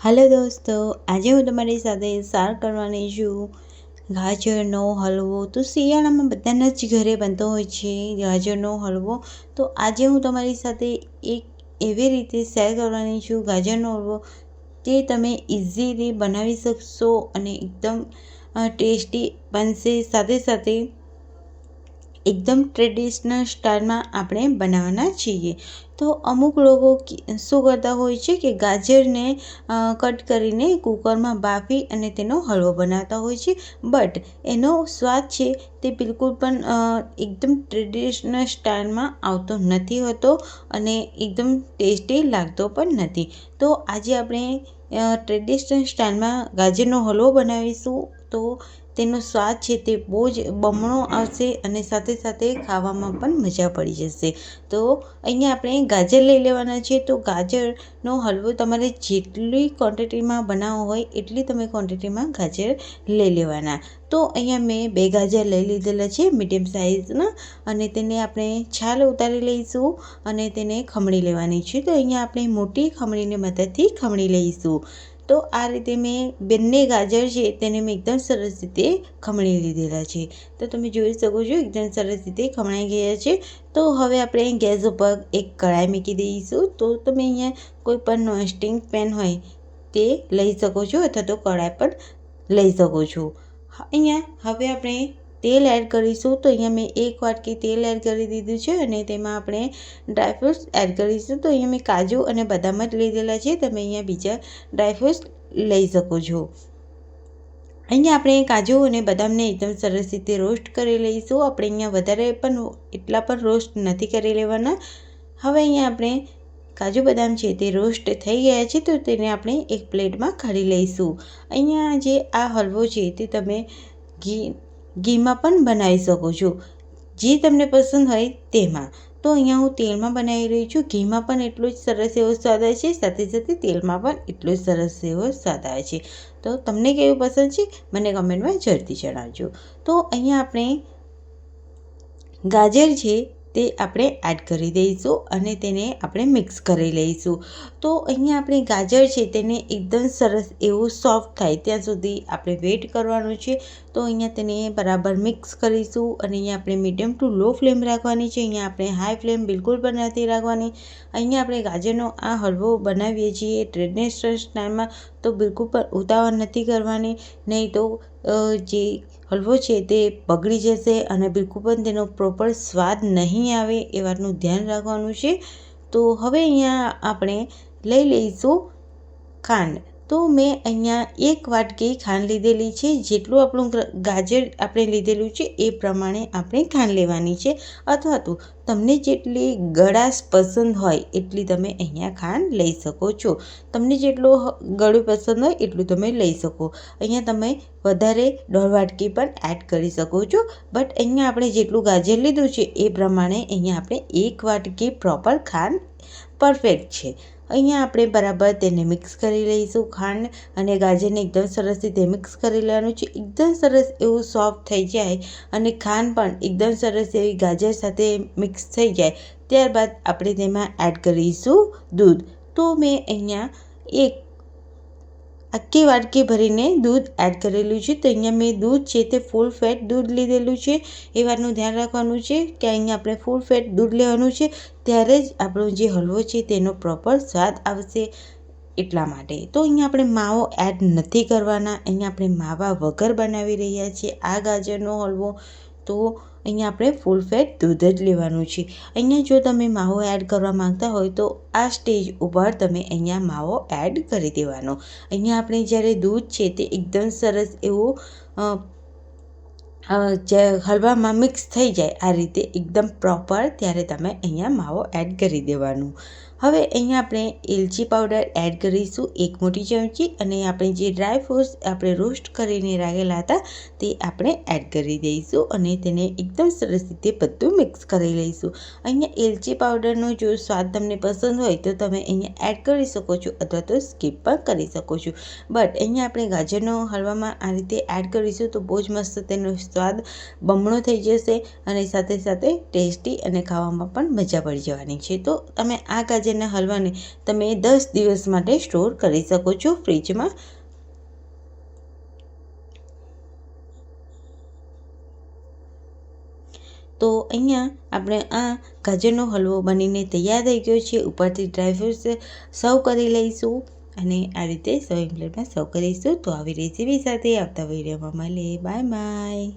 Hello दोस्तों, आज હું તમારી સાથે શેર કરવાની છું ગાજરનો હલવો। તો શિયાળામાં બધાના જ ઘરે બનતો હોય છે ગાજરનો હલવો। તો આજે હું તમારી સાથે એક એવી રીતે શેર કરવાની છું ગાજરનો હલવો જે તમે ઇઝીલી બનાવી શકશો અને એકદમ ટેસ્ટી બનશે। સાથે સાથે એકદમ ટ્રેડિશનલ સ્ટાઇલમાં આપણે બનાવવાના છીએ। તો અમુક લોકો શું કરતા હોય છે કે ગાજરને કટ કરીને કુકરમાં બાફી અને તેનો હલવો બનાવતા હોય છે, બટ એનો સ્વાદ છે તે બિલકુલ પણ એકદમ ટ્રેડિશનલ સ્ટાઇલમાં આવતો નથી હોતો અને એકદમ ટેસ્ટી લાગતો પણ નથી। તો આજે આપણે ટ્રેડિશનલ સ્ટાઇલમાં ગાજરનો હલવો બનાવીશું। તો તેનો સ્વાદ છે તે બહુ જ બમણો આવશે અને સાથે સાથે ખાવામાં પણ મજા પડી જશે। તો અહીંયા આપણે ગાજર લઈ લેવાના છે। તો ગાજરનો હલવો તમારે જેટલી ક્વોન્ટિટીમાં બનાવવો હોય એટલી તમે ક્વોન્ટિટીમાં ગાજર લઈ લેવાના। તો અહીંયા મેં 2 ગાજર લઈ લીધેલા છે મીડિયમ સાઇઝના, અને તેને આપણે છાલ ઉતારી લઈશું અને તેને ખમણી લેવાની છે। તો અહીંયા આપણે મોટી ખમણીની મદદથી ખમણી લઈશું। તો આ રીતે મેં બંને ગાજર છે તેને મેં એકદમ સરસ રીતે ખમણી લીધેલા છે। તો તમે જોઈ શકો છો એકદમ સરસ રીતે ખમણાઈ ગયા છે। તો હવે આપણે ગેસ ઉપર એક કઢાઈ મૂકી દઈશું। તો તમે અહીંયા કોઈ પણ નોનસ્ટિક પેન હોય તે લઈ શકો છો અથવા તો કઢાઈ પણ લઈ શકો છો। અહીંયા હવે આપણે તેલ એડ કરીશું। તો અહીંયા મેં 1 વાટકી તેલ એડ કરી દીધું છે અને તેમાં આપણે ડ્રાયફ્રૂટ્સ એડ કરીશું। તો અહીંયા મેં કાજુ અને બદામ જ લીધેલા છે, તમે અહીંયા બીજા ડ્રાયફ્રૂટ્સ લઈ શકો છો। અહીંયા આપણે કાજુ અને બદામને એકદમ સરસ રીતે રોસ્ટ કરી લઈશું। આપણે અહીંયા વધારે પણ એટલા પણ રોસ્ટ નથી કરી લેવાના। હવે અહીંયા આપણે કાજુ બદામ છે તે રોસ્ટ થઈ ગયા છે, તો તેને આપણે એક પ્લેટમાં કાઢી લઈશું। અહીંયા જે આ હલવો છે તે તમે ઘીમાં પણ બનાવી શકો છો, જે તમને પસંદ હોય તેમાં। તો અહીંયા હું તેલમાં બનાવી રહી છું। ઘીમાં પણ એટલો જ સરસ એવો સ્વાદ આવે છે, સાથે સાથે તેલમાં પણ એટલો જ સરસ એવો સ્વાદ આવે છે। તો તમને કેવું પસંદ છે મને કમેન્ટમાં જરૂરથી જણાવજો। તો અહીંયા આપણે ગાજર છે તે આપણે એડ કરી દઈશું અને તેને આપણે મિક્સ કરી લઈશું। તો અહીંયા આપણે ગાજર છે તેને એકદમ સરસ એવું સોફ્ટ થાય ત્યાં સુધી આપણે વેઇટ કરવાનું છે। તો અહીંયા તેને બરાબર મિક્સ કરીશું અને અહીંયા આપણે મીડિયમ ટુ લો ફ્લેમ રાખવાની છે। અહીંયા આપણે હાઈ ફ્લેમ બિલકુલ પણ નથી રાખવાની। અહીંયા આપણે ગાજરનો આ હલવો બનાવીએ છીએ ટ્રેડિશનલ સ્ટાઇલમાં, તો બિલકુલ પણ ઉતાવળ નથી કરવાની, નહીં તો જે હલવો છે તે બગડી જશે અને બિલકુલ પણ તેનો પ્રોપર સ્વાદ નહીં આવે, એ વાતનું ધ્યાન રાખવાનું છે। તો હવે અહીંયા આપણે લઈ લઈશું ખાંડ। તો મેં અહીંયા 1 વાટકી ખાંડ લીધેલી છે। જેટલું આપણું ગાજર આપણે લીધેલું છે એ પ્રમાણે આપણે ખાંડ લેવાની છે, અથવા તો તમને જેટલી ગળાશ પસંદ હોય એટલી તમે અહીંયા ખાંડ લઈ શકો છો। તમને જેટલું ગળું પસંદ હોય એટલું તમે લઈ શકો। અહીંયા તમે વધારે 1.5 વાટકી પણ એડ કરી શકો છો, બટ અહીંયા આપણે જેટલું ગાજર લીધું છે એ પ્રમાણે અહીંયા આપણે 1 વાટકી પ્રોપર ખાંડ પરફેક્ટ છે। અહીંયા આપણે બરાબર તેને મિક્સ કરી લઈશું ખાંડ અને ગાજરને એકદમ સરસ રીતે મિક્સ કરી લેવાનું છે। એકદમ સરસ એવું સોફ્ટ થઈ જાય અને ખાંડ પણ એકદમ સરસ એવી ગાજર સાથે મિક્સ થઈ જાય, ત્યારબાદ આપણે તેમાં એડ કરીશું દૂધ। તો મેં અહીંયા એક આખી વાટકી ભરીને દૂધ એડ કરેલું છે। તો અહીંયા મેં દૂધ છે તે ફૂલ ફેટ દૂધ લીધેલું છે, એ વાતનું ધ્યાન રાખવાનું છે કે અહીંયા આપણે ફૂલ ફેટ દૂધ લેવાનું છે, ત્યારે જ આપણો જે હલવો છે તેનો પ્રોપર સ્વાદ આવશે, એટલા માટે। તો અહીંયા આપણે માવો એડ નથી કરવાના, અહીંયા આપણે માવા વગર બનાવી રહ્યા છીએ આ ગાજરનો હલવો। તો અહીંયા આપણે ફૂલ ફેટ દૂધ જ લેવાનું છે। અહીંયા જો તમે માવો એડ કરવા માંગતા હોય તો આ સ્ટેજ ઉપર તમે અહીંયા માવો એડ કરી દેવાનો। અહીંયા આપણે જ્યારે દૂધ છે તે એકદમ સરસ એવું હલવામાં મિક્સ થઈ જાય આ રીતે એકદમ પ્રોપર, ત્યારે તમે અહીંયા માવો એડ કરી દેવાનું। હવે અહીંયા આપણે એલચી પાવડર એડ કરીશું 1 મોટી ચમચી, અને આપણે જે ડ્રાયફ્રૂટ્સ આપણે રોસ્ટ કરીને રાખેલા હતા તે આપણે એડ કરી દઈશું અને તેને એકદમ સરસ રીતે બધું મિક્સ કરી લઈશું। અહીંયા એલચી પાવડરનો જો સ્વાદ તમને પસંદ હોય તો તમે અહીંયા એડ કરી શકો છો અથવા તો સ્કીપ પણ કરી શકો છો, બટ અહીંયા આપણે ગાજરનો હલવામાં આ રીતે એડ કરીશું તો બહુ જ મસ્ત તેનો સ્વાદ બમણો થઈ જશે અને સાથે સાથે ટેસ્ટી અને ખાવામાં પણ મજા પડી જવાની છે। તો તમે આ ગાજર ગાજરના હલવાને તમે 10 દિવસ માટે સ્ટોર કરી શકો છો ફ્રીજમાં. તો અહીંયા આપણે આ ગાજરનો હલવો બનીને તૈયાર થઈ ગયો છે. ઉપરથી ડ્રાયફ્રૂટ્સ સર્વ કરી લઈશું અને આ રીતે સર્વિંગ પ્લેટમાં સર્વ કરીશું. તો આવી રેસીપી સાથે આવતા વિડીયોમાં મળીએ. Bye bye.